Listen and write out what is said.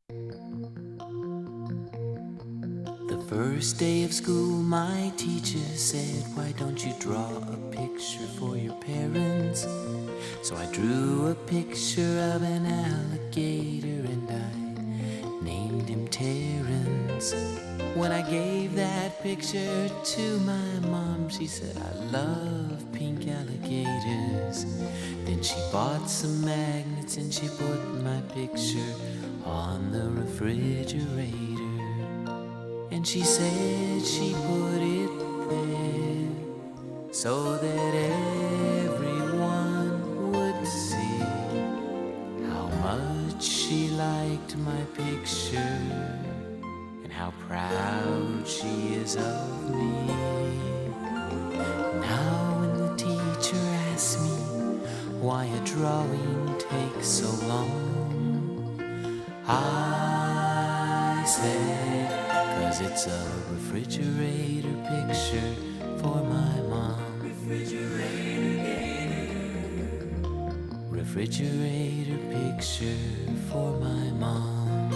The first day of school, my teacher said, "Why don't you draw a picture for your parents?" So I drew a picture of an alligator and I named him Terrence. When I gave that picture to my mom, she said, "I love pink alligators." Then she bought some magnets and she put my picture on the refrigerator. And she said she put it there so that everyone would see how much she liked my picture and how proud she is of me. Now when the teacher asks me why a drawing takes so long, I say, 'cause it's a refrigerator picture for my mom. Refrigerator picture for my mom.